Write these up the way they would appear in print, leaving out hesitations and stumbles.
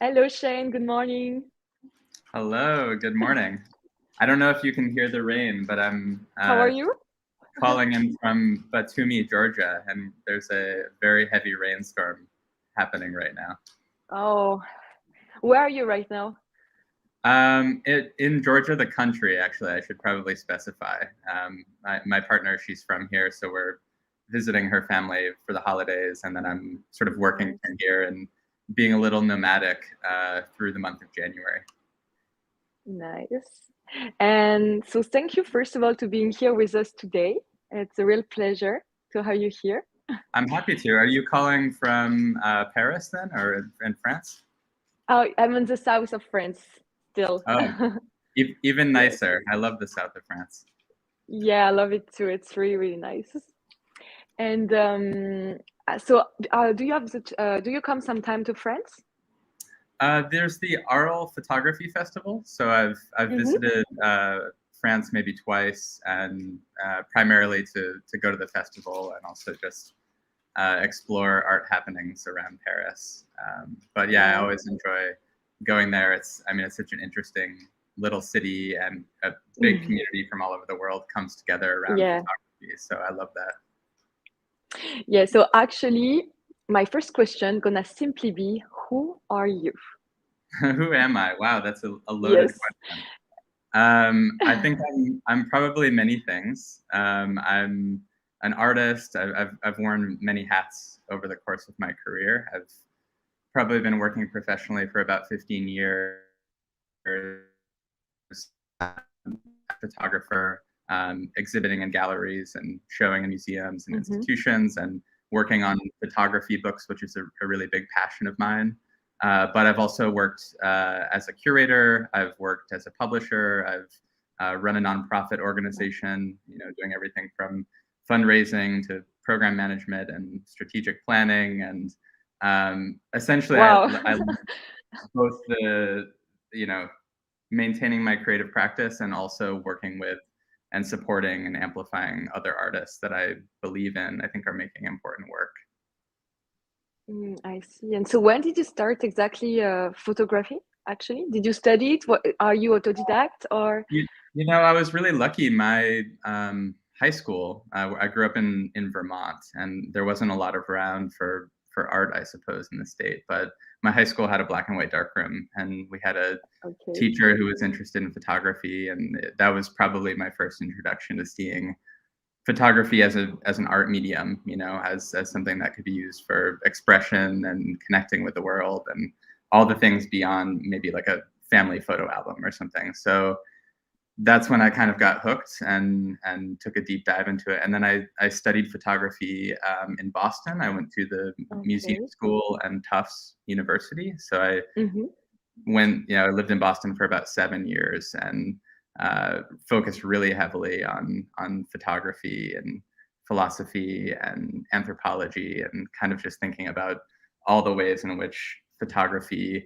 Hello, Shane. Good morning. Hello, good morning. I don't know if you can hear the rain, but I'm How are you? calling in from Batumi, Georgia, and there's a very heavy rainstorm happening right now. Oh, where are you right now? In Georgia, the country, actually, I should probably specify. My partner, she's from here, so we're visiting her family for the holidays, and then I'm sort of working Nice. from here and being a little nomadic through the month of January. Nice. And so thank you, first of all, to being here with us today. It's a real pleasure to have you here. I'm happy to. Are you calling from Paris then, or in France? Oh, I'm in the south of France still. Oh, even Yes. nicer. I love the south of France. Yeah, I love it too. It's really, really nice. And do you come sometime to France? There's the Arles Photography Festival. So I've Mm-hmm. visited France maybe twice, and primarily to go to the festival and also just explore art happenings around Paris. But yeah, I Nice. always enjoy going there. It's such an interesting little city, and a big Mhm. community from all over the world comes together around Yeah. photography. So I love that. Yeah, so actually, my first question gonna simply be, who are you? Who am I? Wow, that's a loaded Yes. question. I think I'm probably many things. I'm an artist. I've worn many hats over the course of my career. I've probably been working professionally for about 15 years. Photographer, exhibiting in galleries and showing in museums and Mm-hmm. institutions, and working on photography books, which is a really big passion of mine. But I've also worked as a curator. I've worked as a publisher. I've run a nonprofit organization, doing everything from fundraising to program management and strategic planning. And essentially, Wow. I love both the, you know, maintaining my creative practice and also working with and supporting and amplifying other artists that I believe in, I think are making important work. I see. And so when did you start exactly photography, actually? Did you study it? What, are you autodidact or? I was really lucky. My high school, I grew up in Vermont, and there wasn't a lot of around for art, I suppose, in the state. But my high school had a black and white darkroom, and we had a Okay. teacher who was interested in photography, and that was probably my first introduction to seeing photography as an art medium, as something that could be used for expression and connecting with the world and all the things beyond maybe like a family photo album or something. So that's when I kind of got hooked and took a deep dive into it. And then I studied photography in Boston. I went to the museum Okay. school and Tufts University. So Mm-hmm. I lived in Boston for about 7 years, and focused really heavily on photography and philosophy and anthropology, and kind of just thinking about all the ways in which photography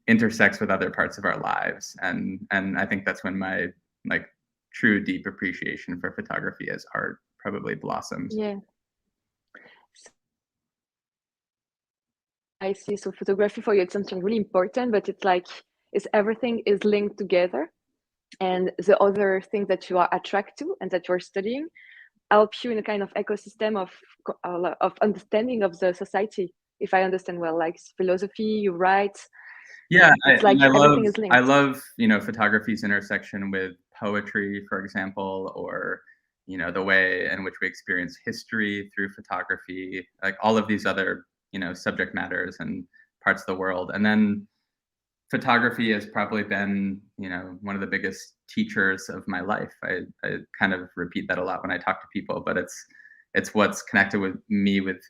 intersects with other parts of our lives. And I think that's when my like true deep appreciation for photography as art probably blossomed. Yeah. I see. So photography for you, it's something really important, but it's like, everything is linked together. And the other things that you are attracted to and that you're studying help you in a kind of ecosystem of understanding of the society, if I understand well, like philosophy, you write. Yeah, It's like everything is I linked. love photography's intersection with poetry, for example, or the way in which we experience history through photography, like all of these other subject matters and parts of the world. And then photography has probably been one of the biggest teachers of my life. I kind of repeat that a lot when I talk to people, but it's what's connected with me with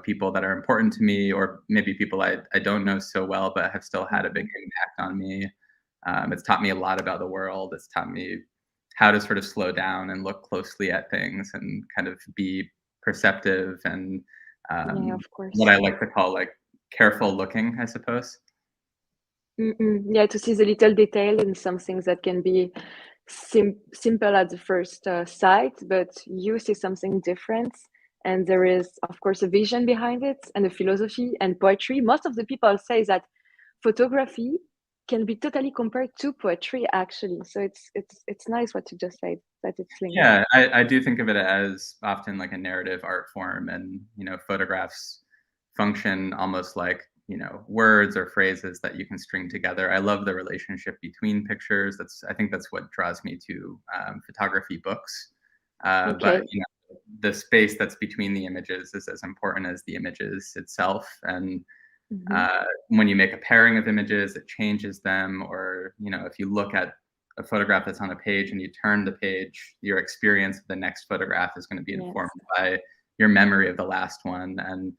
people that are important to me, or maybe people I don't know so well but have still had a big Mhm. impact on me. It's taught me a lot about the world. It's taught me how to sort of slow down and look closely at things and kind of be perceptive and Yeah, um, of what course. I like to call like careful looking, I suppose. Yeah, to see the little detail in some things that can be simple at the first sight, but you see something different. And there is, of course, a vision behind it and a philosophy and poetry. Most of the people say that photography can be totally compared to poetry, actually. So it's nice what you just said, that it's linked. Yeah, I do think of it as often like a narrative art form, and photographs function almost like words or phrases that you can string together. I love the relationship between pictures. I think that's what draws me to photography books. Okay. But the space that's between the images is as important as the images itself. And when you make a pairing of images, it changes them. Or if you look at a photograph that's on a page and you turn the page, your experience of the next photograph is going to be informed by your memory of the last one. And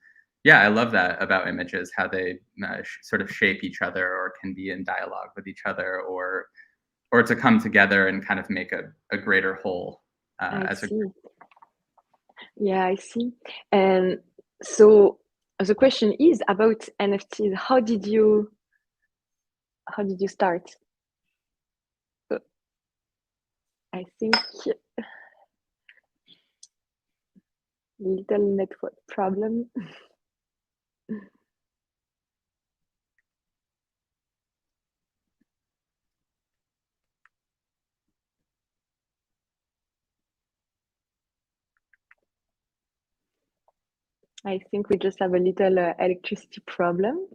yeah, I love that about images, how they sort of shape each other, or can be in dialogue with each other, or to come together and kind of make a greater whole. I see. Yeah, I see. And so the question is about NFTs. How did you start? I think little network problem. I think we just have a little electricity problem.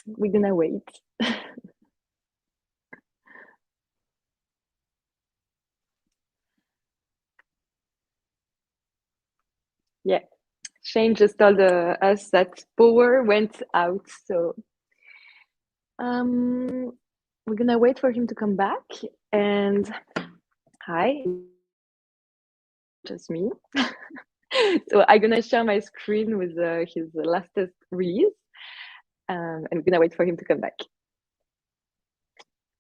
We're gonna wait. Yeah, Shane just told us that power went out, so we're gonna wait for him to come back. And hi, just me. So I'm gonna share my screen with his latest release, and we're gonna wait for him to come back.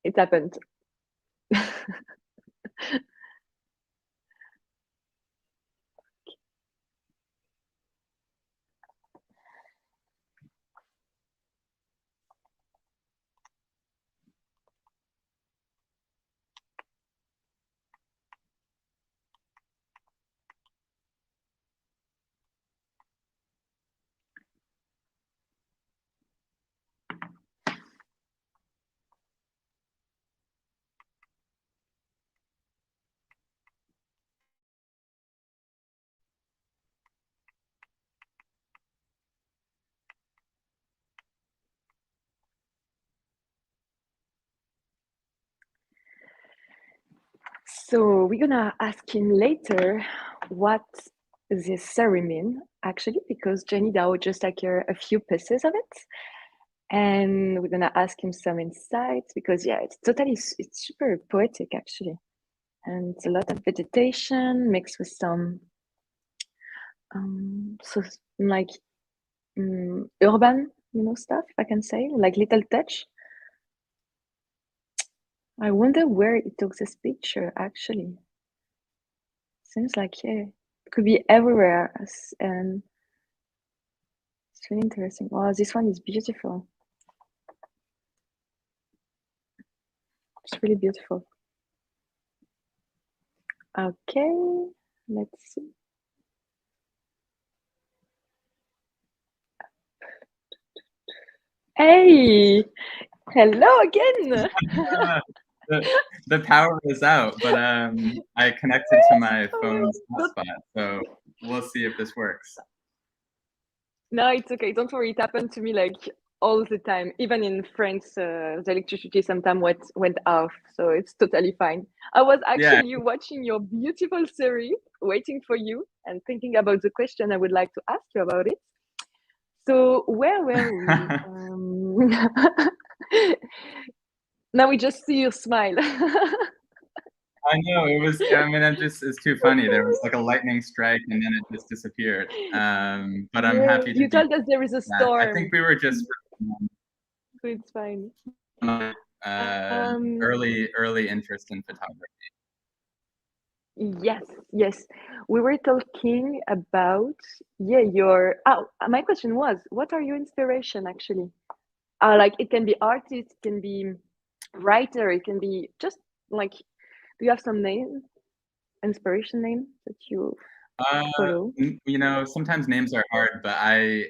It happened. So we're gonna ask him later what this theory mean, actually, because Jenny Dao just like a few pieces of it, and we're gonna ask him some insights, because yeah, it's super poetic actually, and it's a lot of vegetation mixed with some so like urban stuff, if I can say, like little touch. I wonder where he took this picture, actually. Seems like, yeah, it could be everywhere. And it's really interesting. Wow, this one is beautiful. It's really beautiful. Okay, let's see. Hey, hello again. The power is out, but I connected to my phone's hotspot, so we'll see if this works. No, it's okay. Don't worry. It happened to me like all the time. Even in France, the electricity sometimes went off, so it's totally fine. I was actually watching your beautiful series, waiting for you, and thinking about the question I would like to ask you about it. So where were we? Now we just see you smile. I know, it was. I mean, it's too funny. There was like a lightning strike, and then it just disappeared. But I'm happy to. You told us there is a storm. I think we were just. So it's fine. Early interest in photography. Yes. We were talking about your. My question was, what are your inspiration actually? Like it can be artist, it can be writer, it can be just like. Do you have some name, inspiration name that you? follow? Sometimes names are hard, but I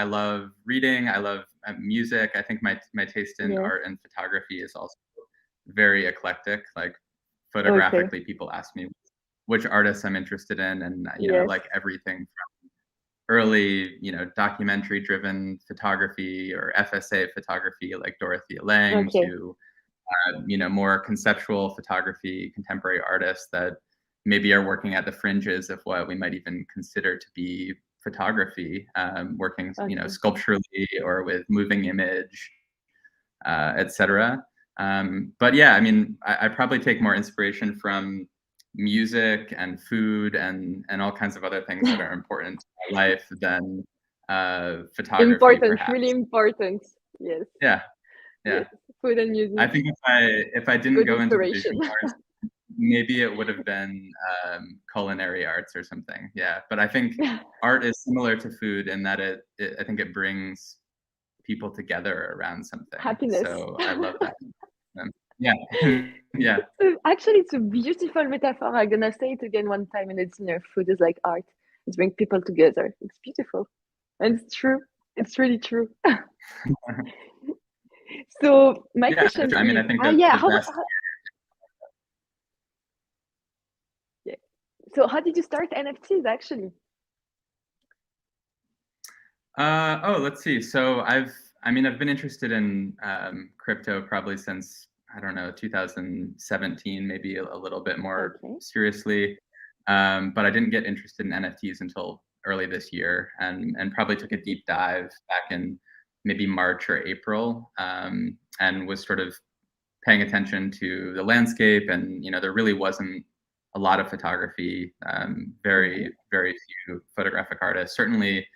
love reading. I love music. I think my taste in Yes. art and photography is also very eclectic. Like Okay. photographically, people ask me which artists I'm interested in, and Yes. like everything from early, documentary-driven photography or FSA photography, like Dorothea Lange, Okay. to more conceptual photography, contemporary artists that maybe are working at the fringes of what we might even consider to be photography, working, Okay. sculpturally or with moving image, etc. But yeah, I mean, I probably take more inspiration from music and food and all kinds of other things that are important to my life than photography, Important, really perhaps. important. Yes. Yeah, yeah. Yes. Food and I music. think if I didn't Good go into the inspiration. visual arts, maybe it would have been culinary arts or something. Yeah, but I think art is similar to food in that I think it brings people together around something. Happiness. So I love that. Yeah, yeah, Actually, it's a beautiful metaphor. I'm gonna say it again one time in a dinner. Food is like art. It brings people together. It's beautiful. And it's true. It's really true. So my yeah. question I mean, is, I think that yeah, the best. yeah. So how did you start NFTs actually? Let's see. So I've been interested in crypto probably since, I don't know, 2017, maybe a little bit more Okay. seriously. But I didn't get interested in NFTs until early this year, and probably took a deep dive back in maybe March or April, and was sort of paying attention to the landscape. And there really wasn't a lot of photography, Mm-hmm. very few photographic artists, certainly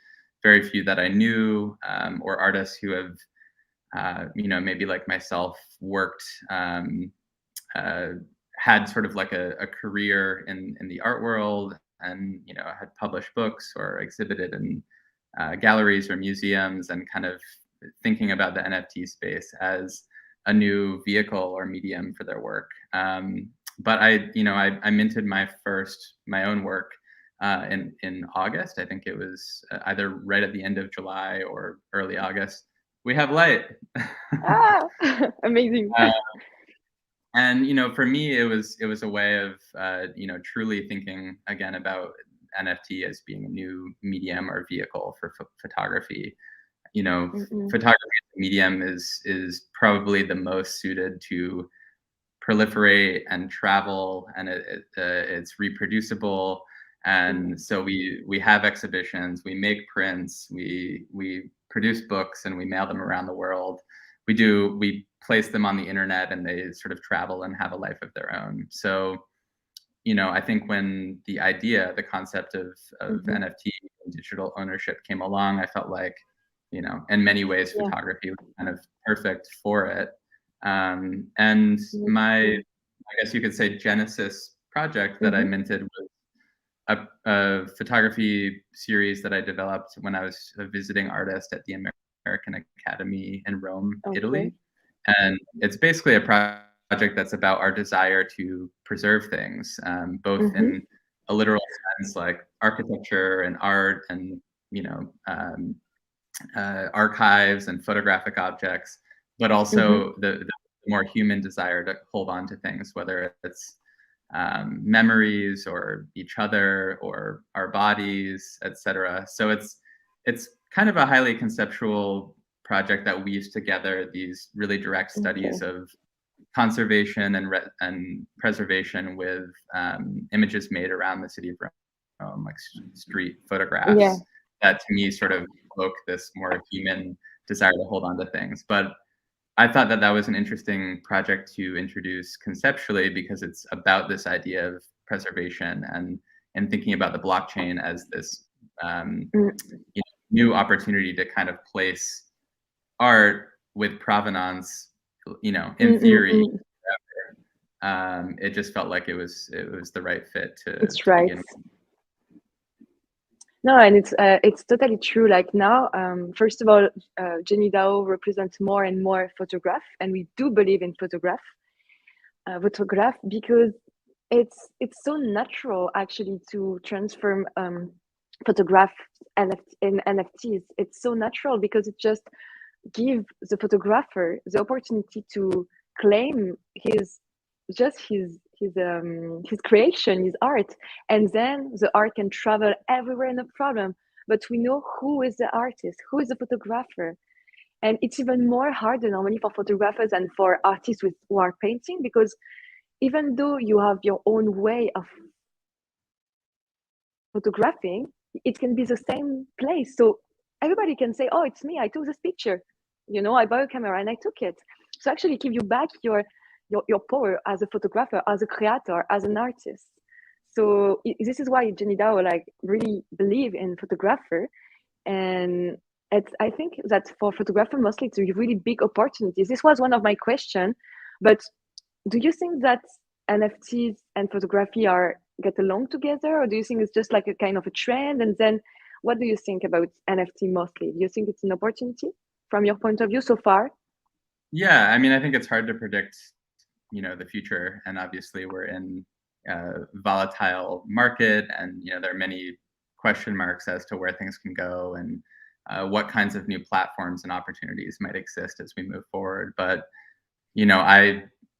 very few that I knew, or artists who have maybe like myself worked, uh, had sort of like a career in the art world, and had published books or exhibited in galleries or museums, and kind of thinking about the NFT space as a new vehicle or medium for their work. But I minted my own work in August. I think it was either right at the end of July or early August. We have light. Ah, amazing. uh, and for me, it was a way of truly thinking again about NFT as being a new medium or vehicle for photography. Mm-mm. Photography as a medium is probably the most suited to proliferate and travel, and it's reproducible. And so we have exhibitions, we make prints, we produce books, and we mail them around the world. We place them on the internet, and they sort of travel and have a life of their own. So I think when the concept of Mm-hmm. NFT and digital ownership came along, I felt like in many ways Yeah. photography was kind of perfect for it. And Yes. I guess you could say, genesis project that I Mm-hmm. minted was a photography series that I developed when I was a visiting artist at the American Academy in Rome, Okay. Italy. And it's basically a project that's about our desire to preserve things, both Mm-hmm. in a literal sense, like architecture and art, and you know um, archives and photographic objects, but Mm-hmm. also the more human desire to hold on to things, whether it's memories or each other or our bodies, etc. So it's kind of a highly conceptual project that weaves together these really direct studies Okay. of conservation and preservation with images made around the city of Rome, like street Yeah. photographs that to me sort of evoke this more human desire to hold on to things. But I thought that was an interesting project to introduce conceptually, because it's about this idea of preservation and thinking about the blockchain as this um, Mm, new opportunity to kind of place art with provenance, in mm, mm, theory. mm. It just felt like it was the right fit It's to right. begin with. No, and it's totally true. Like now, first of all, Jenny Dao represents more and more photograph, and we do believe in photograph because it's so natural actually to transform photographs in NFTs. It's so natural because it just give the photographer the opportunity to claim his creation, his art, and then the art can travel everywhere, no problem. But we know who is the artist, who is the photographer, and it's even more harder normally for photographers and for artists who are painting, because even though you have your own way of photographing, it can be the same place. So everybody can say, "Oh, it's me. I took this picture. I bought a camera and I took it." So actually, give you back your power as a photographer, as a creator, as an artist. So this is why Jenny Dao really believe in photographer, and I think that for photographer mostly it's a really big opportunities. This was one of my questions, but do you think that NFTs and photography are get along together, or do you think it's just like a kind of a trend? And then what do you think about NFT mostly? Do you think it's an opportunity from your point of view so far? Yeah, I mean, I think it's hard to predict, the future, and obviously we're in a volatile market, and there are many question marks as to where things can go, and what kinds of new platforms and opportunities might exist as we move forward. But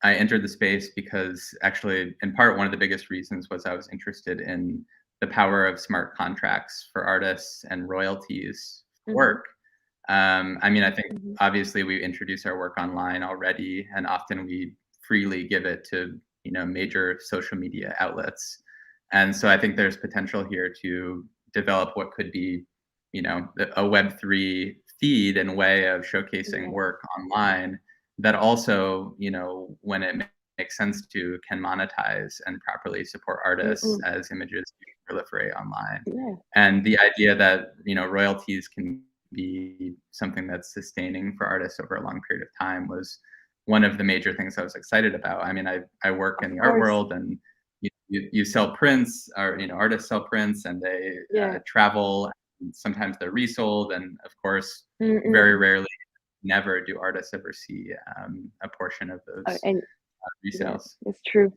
I entered the space because actually, in part, one of the biggest reasons was I was interested in the power of smart contracts for artists and royalties for work. I mean, I think obviously we introduce our work online already, and often we freely give it to major social media outlets. And so I think there's potential here to develop what could be a Web3 feed and way of showcasing work online that also, when it makes sense to, can monetize and properly support artists as images proliferate online. And the idea that royalties can be something that's sustaining for artists over a long period of time was one of the major things I was excited about. I mean, I work in the art world, and you sell prints, or artists sell prints, and they travel. And sometimes they're resold, and of course, very rarely, never do artists ever see a portion of those resales. It's true.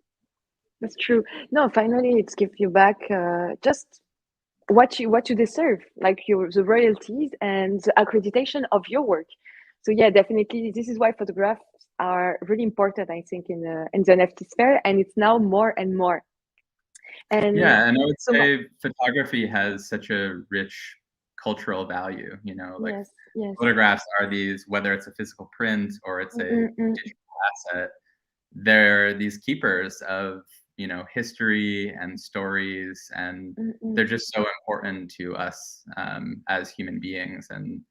That's true. No, finally, it's give you back just what you deserve, like the royalties and the accreditation of your work. So yeah, definitely, this is why photographs are really important, I think, in the NFT sphere, and it's now more and more. And yeah, and I would say photography has such a rich cultural value. Like photographs are these, whether it's a physical print or it's a digital asset, they're these keepers of history and stories, and they're just so important to us as human beings, and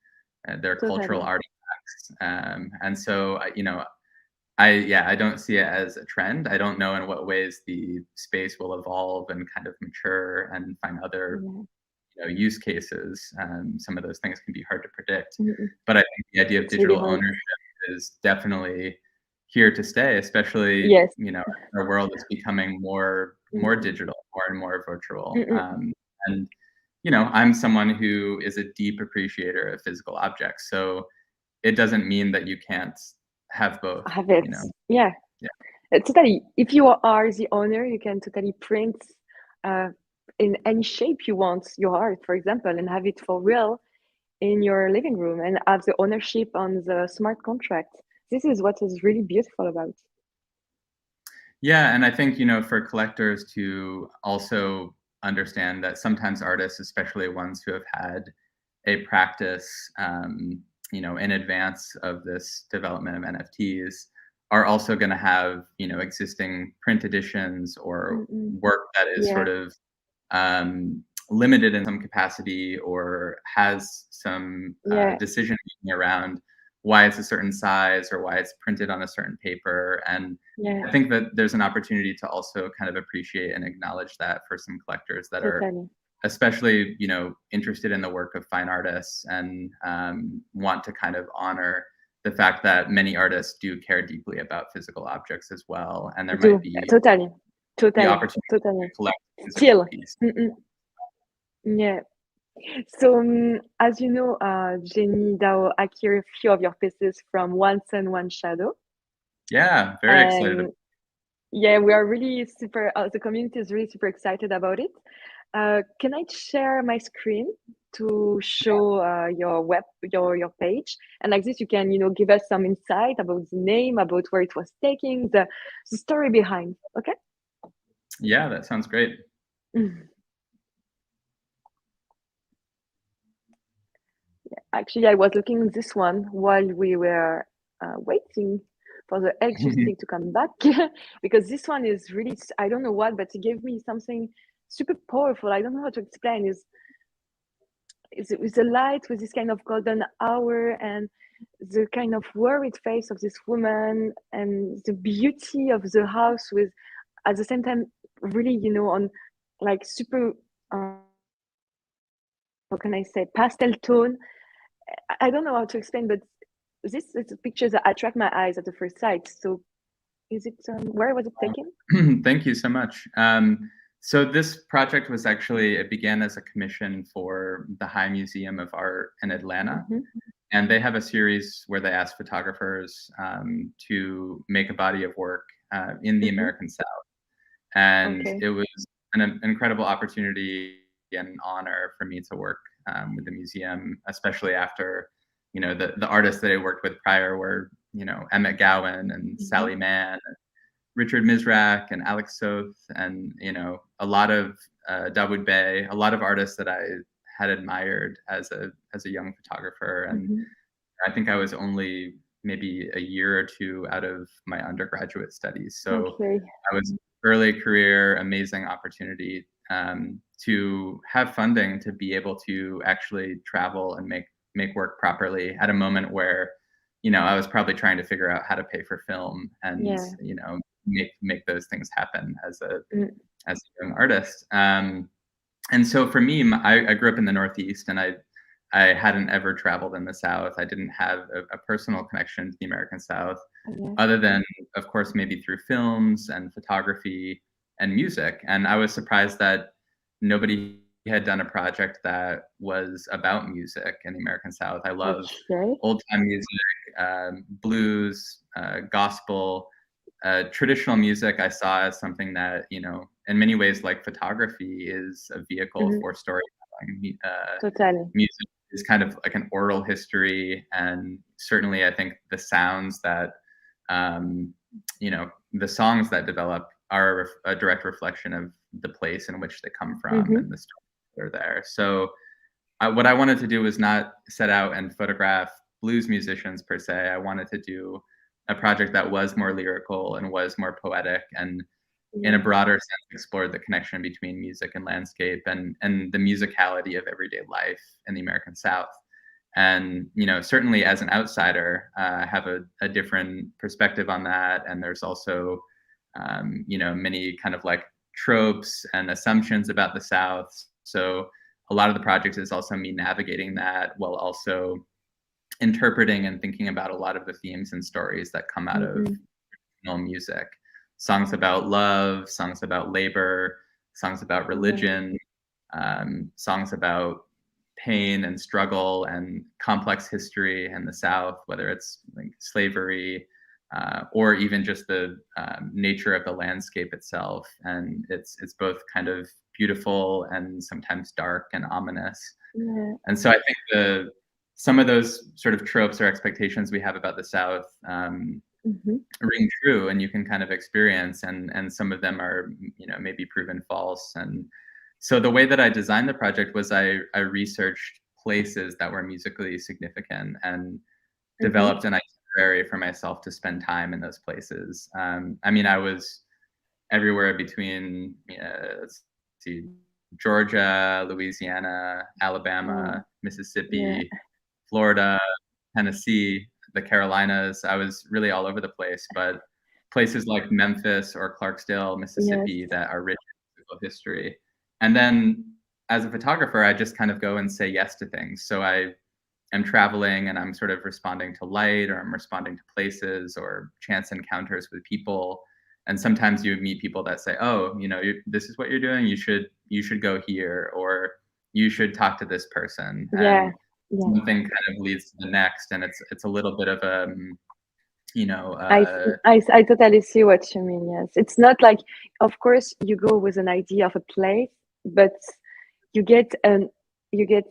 they're cultural artifacts. And so I don't see it as a trend. I don't know in what ways the space will evolve and kind of mature and find other use cases. Some of those things can be hard to predict, but I think the idea of digital ownership is definitely here to stay, especially our world is becoming more digital, more and more virtual. And I'm someone who is a deep appreciator of physical objects, so it doesn't mean that you can't have both. Have it. Yeah. Totally. If you are the owner, you can totally print in any shape you want your art, for example, and have it for real in your living room and have the ownership on the smart contract. This is what is really beautiful about. Yeah, and I think for collectors to also understand that sometimes artists, especially ones who have had a practice in advance of this development of NFTs, are also going to have existing print editions or work that is sort of limited in some capacity, or has some decision making around why it's a certain size or why it's printed on a certain paper. And I think that there's an opportunity to also kind of appreciate and acknowledge that for some collectors that are especially interested in the work of fine artists, and want to kind of honor the fact that many artists do care deeply about physical objects as well, and there might be the opportunity to collect still. Yeah. So as you know, Jenny Dao acquired a few of your pieces from One Sun, One Shadow. Yeah, very excited. Yeah, we are really super, the community is really super excited about it. Can I share my screen to show your page? And like this, you can, give us some insight about the name, about where it was taking, the story behind. Okay? Yeah, that sounds great. Actually, I was looking at this one while we were waiting for the electricity to come back because this one is really, I don't know what, but it gave me something super powerful. I don't know how to explain. Is it with the light, with this kind of golden hour and the kind of worried face of this woman and the beauty of the house with, at the same time, really, on like super, how can I say, pastel tone. I don't know how to explain, but this is pictures that attract my eyes at the first sight. So is it, where was it taken? Thank you so much. So this project was actually, it began as a commission for the High Museum of Art in Atlanta. And they have a series where they ask photographers to make a body of work in the American South. And it was an incredible opportunity and honor for me to work with the museum, especially after, the artists that I worked with prior were, Emmett Gowan and Sally Mann, and Richard Mizrak and Alex Soth, and, a lot of Dawood Bey, a lot of artists that I had admired as a young photographer. And I think I was only maybe a year or two out of my undergraduate studies. So I was early career, amazing opportunity to have funding to be able to actually travel and make work properly at a moment where, I was probably trying to figure out how to pay for film and, make those things happen as a young artist. And so for me, I grew up in the Northeast, and I hadn't ever traveled in the South. I didn't have a personal connection to the American South, other than, of course, maybe through films and photography and music. And I was surprised that nobody had done a project that was about music in the American South. I love old time music, blues, gospel, traditional music. I saw as something that, in many ways, like photography, is a vehicle for storytelling. Music is kind of like an oral history, and certainly I think the sounds that, the songs that develop are a direct reflection of the place in which they come from and the stories that are there. So what I wanted to do was not set out and photograph blues musicians per se. I wanted to do a project that was more lyrical and was more poetic, and in a broader sense explored the connection between music and landscape and the musicality of everyday life in the American South. And, certainly as an outsider, I have a different perspective on that. And there's also, many kind of like tropes and assumptions about the South. So a lot of the project is also me navigating that while also interpreting and thinking about a lot of the themes and stories that come out of traditional music. Songs about love, songs about labor, songs about religion, songs about pain and struggle and complex history in the South, whether it's like slavery or even just the nature of the landscape itself. And it's both kind of beautiful and sometimes dark and ominous. And so I think some of those sort of tropes or expectations we have about the South ring true, and you can kind of experience, and some of them are, maybe proven false. And so the way that I designed the project was I researched places that were musically significant and developed an itinerary for myself to spend time in those places. I mean, I was everywhere between, let's see, Georgia, Louisiana, Alabama, Mississippi, Florida, Tennessee, the Carolinas. I was really all over the place, but places like Memphis or Clarksdale, Mississippi, that are rich in musical history. And then as a photographer, I just kind of go and say yes to things. So I am traveling and I'm sort of responding to light, or I'm responding to places or chance encounters with people. And sometimes you meet people that say, oh, this is what you're doing. You should go here, or you should talk to this person. And something kind of leads to the next. And it's a little bit of you know, I totally see what you mean. Yes, it's not like, of course, you go with an idea of a place, but you get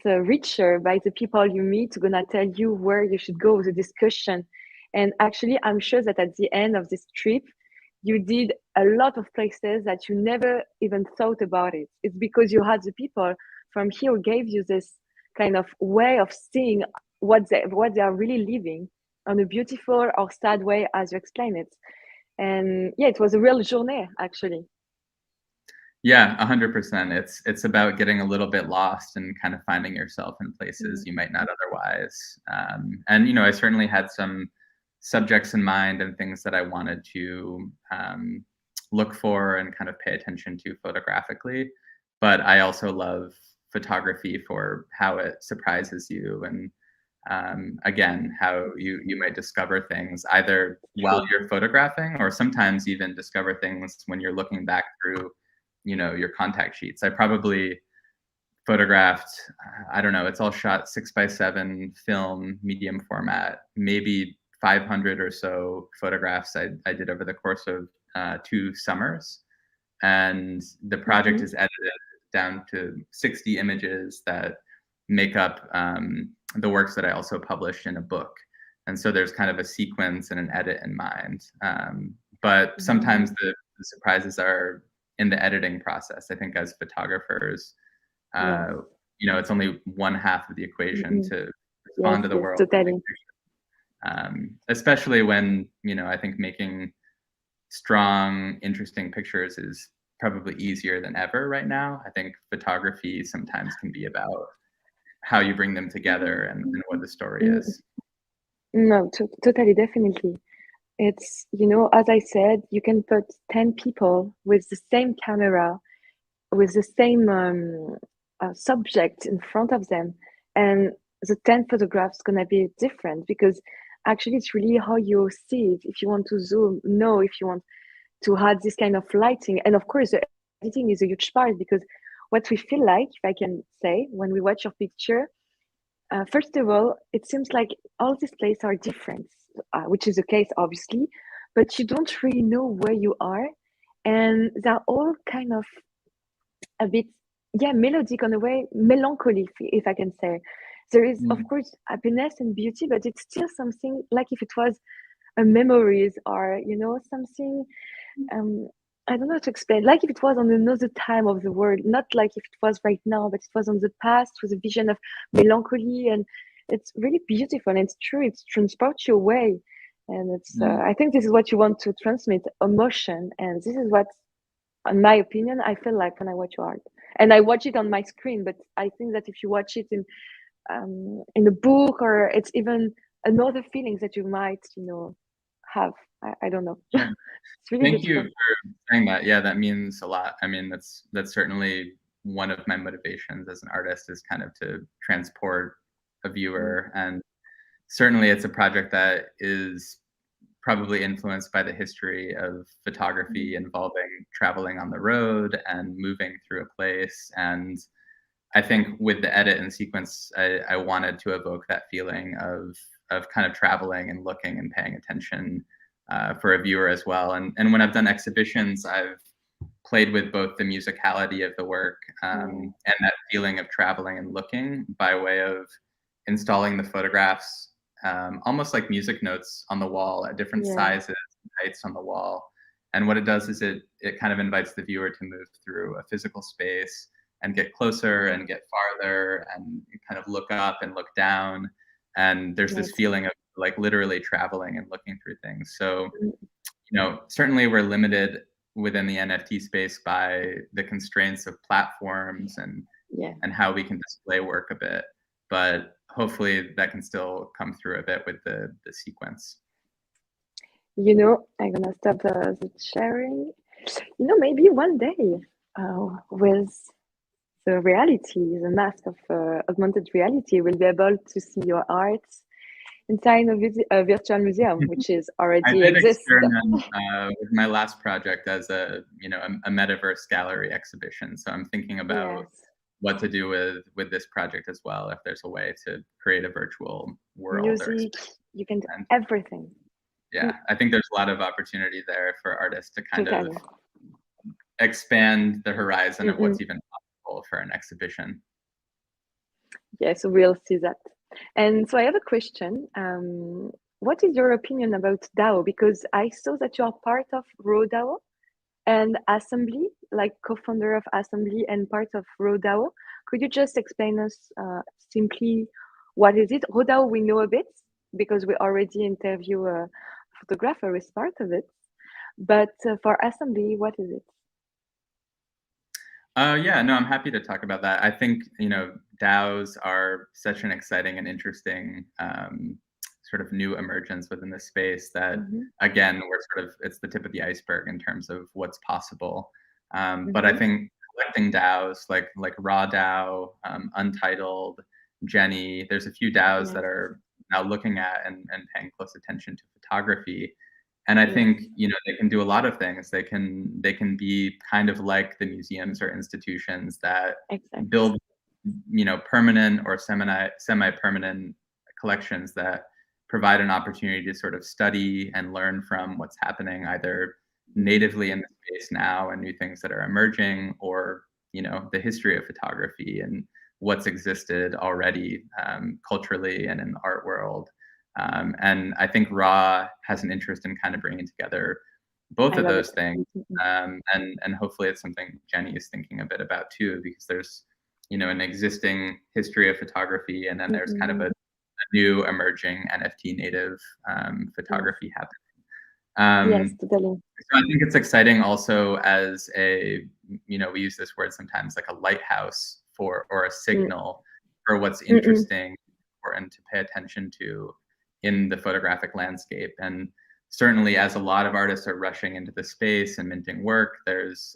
richer by the people you meet, gonna tell you where you should go with the discussion. And actually, I'm sure that at the end of this trip, you did a lot of places that you never even thought about it. It's because you had the people from here who gave you this kind of way of seeing what they are really living on a beautiful or sad way, as you explain it. And yeah, it was a real journey, actually. Yeah, 100%. It's about getting a little bit lost and kind of finding yourself in places you might not otherwise. And I certainly had some subjects in mind and things that I wanted to look for and kind of pay attention to photographically. But I also love photography for how it surprises you, and again, how you might discover things either while you're photographing, or sometimes even discover things when you're looking back through your contact sheets. I probably photographed, I don't know, it's all shot 6x7 film, medium format, maybe 500 or so photographs I did over the course of 2 summers. And the project is edited down to 60 images that make up the works that I also published in a book. And so there's kind of a sequence and an edit in mind. But sometimes the surprises are in the editing process. I think as photographers, it's only one half of the equation to respond to the world. Totally. Especially when, I think making strong, interesting pictures is probably easier than ever right now. I think photography sometimes can be about how you bring them together and what the story is. No, totally, definitely. It's, as I said, you can put 10 people with the same camera, with the same subject in front of them, and the 10 photographs gonna be different, because actually it's really how you see it. If you want to zoom, if you want to have this kind of lighting, and of course the editing is a huge part, because what we feel like, if I can say, when we watch your picture, first of all, it seems like all these places are different, which is the case, obviously, but you don't really know where you are, and they're all kind of a bit, melodic on a way, melancholy, if I can say. There is, of course, happiness and beauty, but it's still something like if it was a memories, or something. I don't know how to explain. Like if it was on another time of the world, not like if it was right now, but it was on the past with a vision of melancholy, and it's really beautiful. And it's true, it transports you away, and it's. I think this is what you want to transmit: emotion, and this is what, in my opinion, I feel like when I watch your art. And I watch it on my screen, but I think that if you watch it in a book, or it's even another feelings that you might, have. I don't know. Yeah. Really Thank beautiful. you for saying that. Yeah, that means a lot. I mean, that's certainly one of my motivations as an artist, is kind of to transport a viewer. And certainly it's a project that is probably influenced by the history of photography involving traveling on the road and moving through a place. And I think with the edit and sequence, I wanted to evoke that feeling of kind of traveling and looking and paying attention for a viewer as well. And when I've done exhibitions, I've played with both the musicality of the work and that feeling of traveling and looking by way of installing the photographs almost like music notes on the wall at different sizes and heights on the wall. And what it does is it kind of invites the viewer to move through a physical space and get closer and get farther and kind of look up and look down. And there's this feeling of like literally traveling and looking through things. So, certainly we're limited within the NFT space by the constraints of platforms and how we can display work a bit. But hopefully that can still come through a bit with the sequence. I'm gonna stop the sharing. Maybe one day with the reality, the mask of augmented reality, we'll be able to see your art inside a virtual museum, which is already exists. I did experiment with my last project as a metaverse gallery exhibition. So I'm thinking about what to do with this project as well, if there's a way to create a virtual world. Music, you can do everything. yeah, I think there's a lot of opportunity there for artists to kind of Totally. expand the horizon of what's Mm-mm. even possible for an exhibition. Yeah, so we'll see that. And so I have a question. What is your opinion about DAO? Because I saw that you are part of RoDAO and Assembly, like co-founder of Assembly and part of RoDAO. Could you just explain us simply what is it? RoDAO we know a bit because we already interview a photographer who is part of it. But for Assembly, what is it? Yeah, no, I'm happy to talk about that. I think, DAOs are such an exciting and interesting sort of new emergence within the space that, Mm-hmm. again, it's the tip of the iceberg in terms of what's possible. But I Mm-hmm. think collecting DAOs like Raw DAO, Untitled, uJenny, there's a few DAOs Yes. that are now looking at and paying close attention to photography. And I Yes. think, they can do a lot of things. They can be kind of like the museums or institutions that Exactly. build, permanent or semi-permanent collections that provide an opportunity to sort of study and learn from what's happening either natively in the space now and new things that are emerging, or, the history of photography and what's existed already culturally and in the art world. And I think Raw has an interest in kind of bringing together both I of love those it. things. Mm-mm. And hopefully it's something Jenny is thinking a bit about too, because there's, an existing history of photography, and then there's kind of Mm-mm. a new emerging NFT native Yes. photography happening. Yes, Um, totally. so I think it's exciting also as we use this word sometimes, like a lighthouse or a signal for what's Mm-mm. interesting, important to pay attention to in the photographic landscape. And certainly as a lot of artists are rushing into the space and minting work, there's,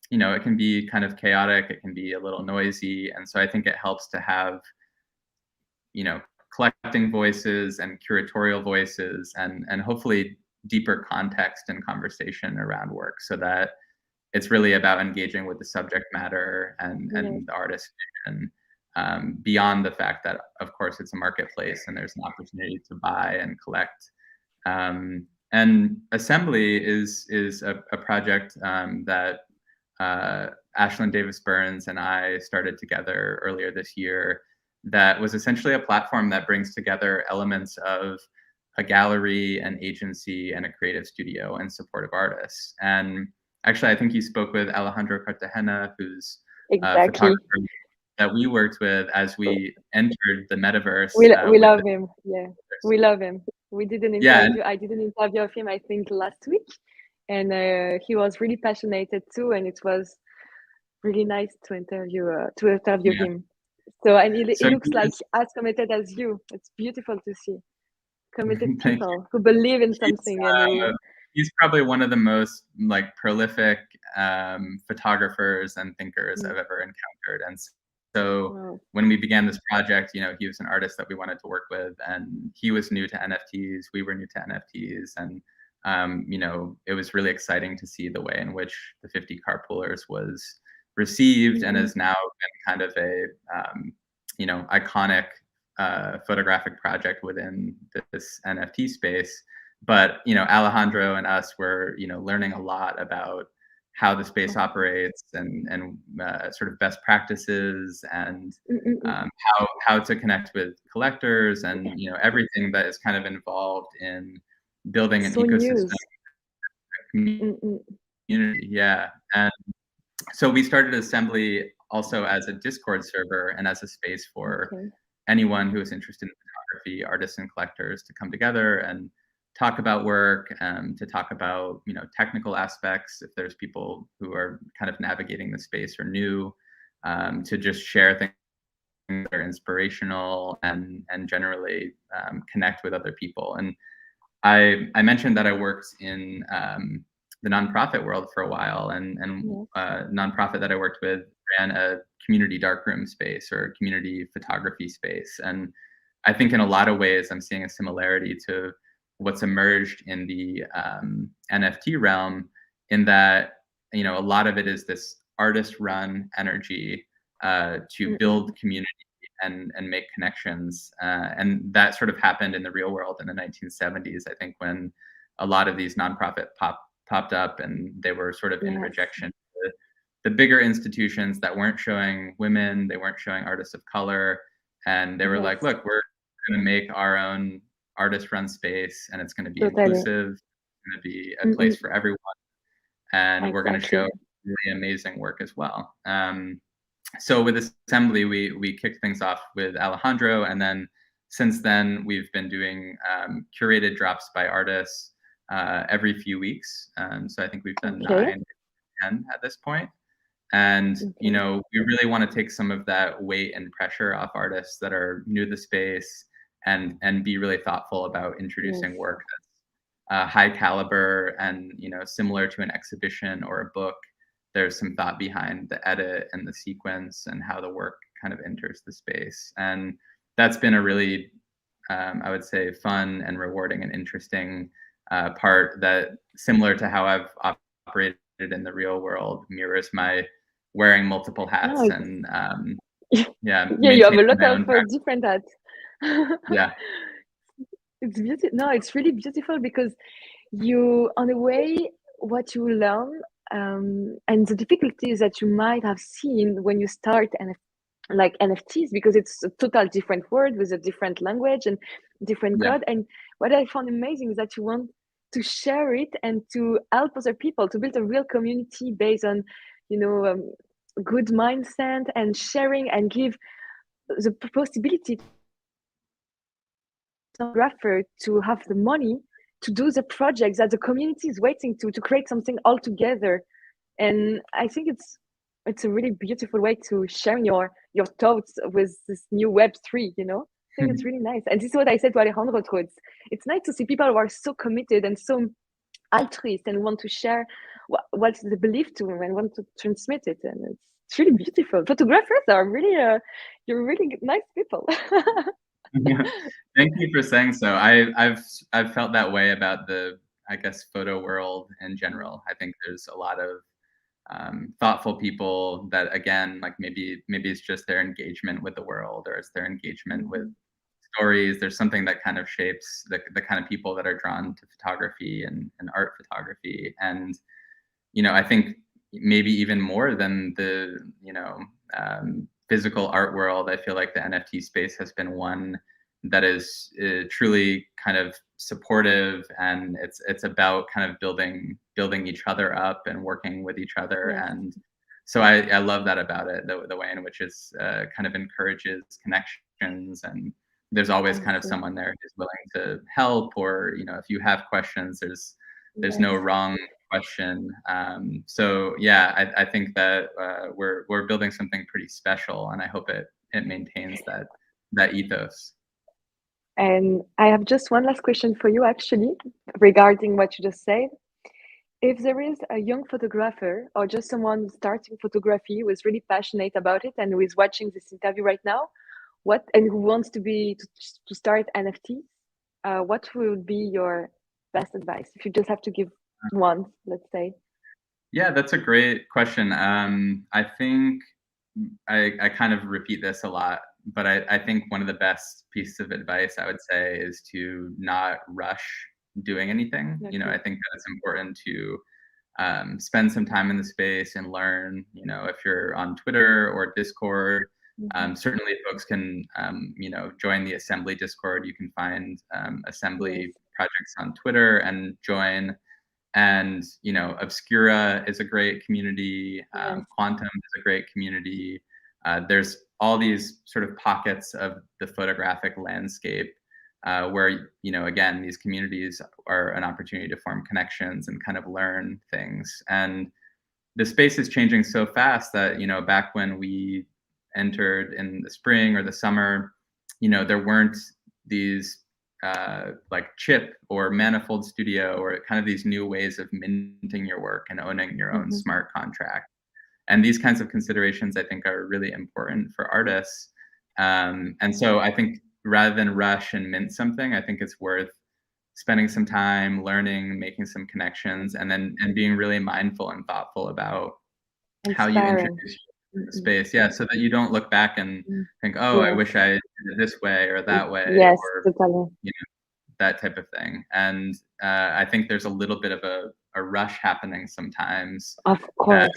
it can be kind of chaotic, it can be a little noisy. And so I think it helps to have, collecting voices and curatorial voices and hopefully deeper context and conversation around work, so that it's really about engaging with the subject matter and Yes. the artist vision, beyond the fact that, of course, it's a marketplace and there's an opportunity to buy and collect. And Assembly is a project that Ashlyn Davis Burns and I started together earlier this year, that was essentially a platform that brings together elements of a gallery, an agency, and a creative studio in support of artists. And actually, I think you spoke with Alejandro Cartagena, who's a Exactly. photographer that we worked with as we entered the metaverse We with love the him. Yeah, we love him. We did an yeah, interview. I did an interview of him, I think, last week, and he was really passionate too. And it was really nice to interview yeah. him. So and So he looks he like is, as committed as you. It's beautiful to see committed thank people who believe in He's something and who. he's probably one of the most like prolific photographers and thinkers I've ever encountered. And so Wow. when we began this project, he was an artist that we wanted to work with, and he was new to NFTs. We were new to NFTs, and it was really exciting to see the way in which the 50 Carpoolers was received, and has now been kind of a iconic photographic project within this NFT space. But Alejandro and us were learning a lot about how the space operates, and sort of best practices, and how to connect with collectors, and everything that is kind of involved in building an So ecosystem news. community. Yeah. And so we started Assembly also as a Discord server and as a space for Okay. anyone who is interested in photography, artists and collectors, to come together and talk about work, to talk about technical aspects if there's people who are kind of navigating the space or new, to just share things that are inspirational, and generally connect with other people. And I mentioned that I worked in the nonprofit world for a while, and nonprofit that I worked with ran a community darkroom space or community photography space. And I think in a lot of ways, I'm seeing a similarity to what's emerged in the NFT realm, in that a lot of it is this artist-run energy to build community and make connections. And that sort of happened in the real world in the 1970s, I think, when a lot of these nonprofit popped up, and they were sort of in rejection to the bigger institutions that weren't showing women, they weren't showing artists of color, and they were like, look, we're going to make our own artist-run space, and it's going to be inclusive, it's going to be a place for everyone, and we're going to show really amazing work as well. So with Assembly, we kicked things off with Alejandro, and then since then we've been doing curated drops by artists every few weeks. So I think we've done 9 or 10 at this point. And you know, we really want to take some of that weight and pressure off artists that are new to the space, and be really thoughtful about introducing work that's high caliber and, you know, similar to an exhibition or a book. There's some thought behind the edit and the sequence and how the work kind of enters the space. And that's been a really, I would say, fun and rewarding and interesting part that, similar to how I've operated in the real world, mirrors my wearing multiple hats and yeah, you have a lot of different hats. Yeah. It's beautiful. No, it's really beautiful because you, on a way, what you learn and the difficulties that you might have seen when you start like NFTs, because it's a total different word with a different language and different code. And what I found amazing is that you want to share it and to help other people to build a real community based on, you know, good mindset and sharing, and give the possibility to photographer to have the money to do the projects that the community is waiting to create something all together. And I think it's a really beautiful way to share your thoughts with this new Web3, you know. I think it's really nice. And this is what I said to Alejandro too. It's nice to see people who are so committed and so altruist and want to share what they believe to and want to transmit it. And it's really beautiful. Photographers are really you're really nice people. Yeah. Thank you for saying so. I've felt that way about the, I guess, photo world in general. I think there's a lot of thoughtful people that, again, like maybe it's just their engagement with the world, or it's their engagement with stories. There's something that kind of shapes the kind of people that are drawn to photography and art photography. And, you know, I think maybe even more than the, you know, physical art world, I feel like the NFT space has been one that is truly kind of supportive, and it's about kind of building each other up and working with each other. And so I love that about it, the way in which it's kind of encourages connections, and there's always kind of someone there who's willing to help, or, you know, if you have questions, there's no wrong question. So yeah, I think that we're building something pretty special, and I hope it maintains that ethos. And I have just one last question for you, actually, regarding what you just said. If there is a young photographer or just someone starting photography who is really passionate about it and who is watching this interview right now, and who wants to start NFTs, what would be your best advice if you just have to give one, let's say? Yeah, that's a great question. I think I kind of repeat this a lot, but I think one of the best pieces of advice I would say is to not rush doing anything. You know, I think that it's important to spend some time in the space and learn. You know, if you're on Twitter or Discord, certainly folks can, you know, join the Assembly Discord. You can find Assembly projects on Twitter and join. And, you know, Obscura is a great community. Quantum is a great community. There's all these sort of pockets of the photographic landscape where, you know, again, these communities are an opportunity to form connections and kind of learn things. And the space is changing so fast that, you know, back when we entered in the spring or the summer, you know, there weren't these like Chip or Manifold Studio, or kind of these new ways of minting your work and owning your own smart contract. And these kinds of considerations, I think, are really important for artists. And so I think rather than rush and mint something, I think it's worth spending some time learning, making some connections, and being really mindful and thoughtful about how you introduce space. Yeah, so that you don't look back and think, oh, I Yes. wish I did it this way or that way, Yes, or totally. you know, that type of thing. And I think there's a little bit of a rush happening sometimes Of that, course.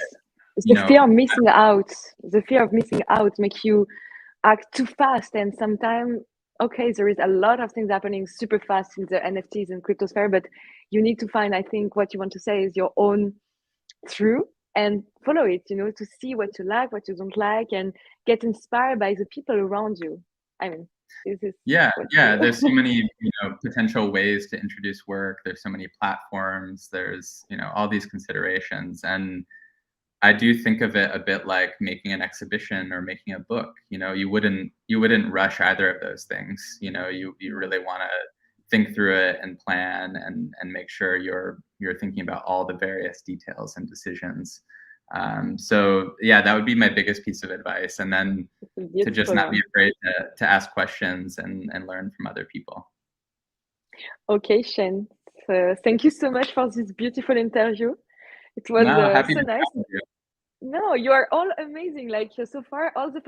you The fear know, of missing out. The fear of missing out make you act too fast, and sometimes, okay, there is a lot of things happening super fast in the NFTs and crypto sphere, but you need to find, I think what you want to say is your own through, and follow it, to see what you like, what you don't like, and get inspired by the people around you. I mean, this is yeah, what yeah. you There's so many, potential ways to introduce work. There's so many platforms. There's, all these considerations. And I do think of it a bit like making an exhibition or making a book. You wouldn't rush either of those things. You really want to think through it and plan and make sure you're thinking about all the various details and decisions. So yeah, that would be my biggest piece of advice. And then it's a to just beautiful not be one. afraid to ask questions and learn from other people. Okay, Shane. So thank you so much for this beautiful interview. It was No, happy so to nice. chat with you. No, you are all amazing. Like so far, all the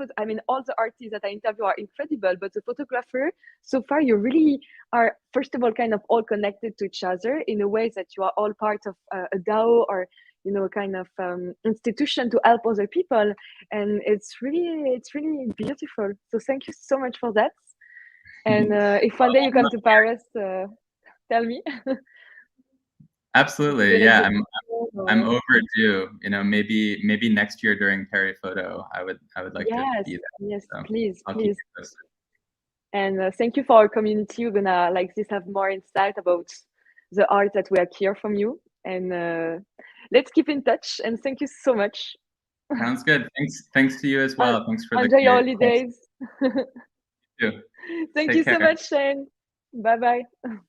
artists that I interview are incredible. But the photographer, so far, you really are, first of all, kind of all connected to each other in a way that you are all part of a DAO, or a kind of institution to help other people, and it's really beautiful. So thank you so much for that. And if one day you come to Paris, tell me. Absolutely, Organize yeah. a I'm tour. overdue. Maybe next year during Perry Photo, I would like to Yes, be there. yes, So please, I'll keep please. you posted. And thank you for our community. We're gonna like this have more insight about the art that we hear from you. And let's keep in touch. And thank you so much. Sounds good. Thanks to you as Uh, well. Thanks for the Enjoy your great questions holidays. too. Thank you Take so care. much, Shane. Bye bye.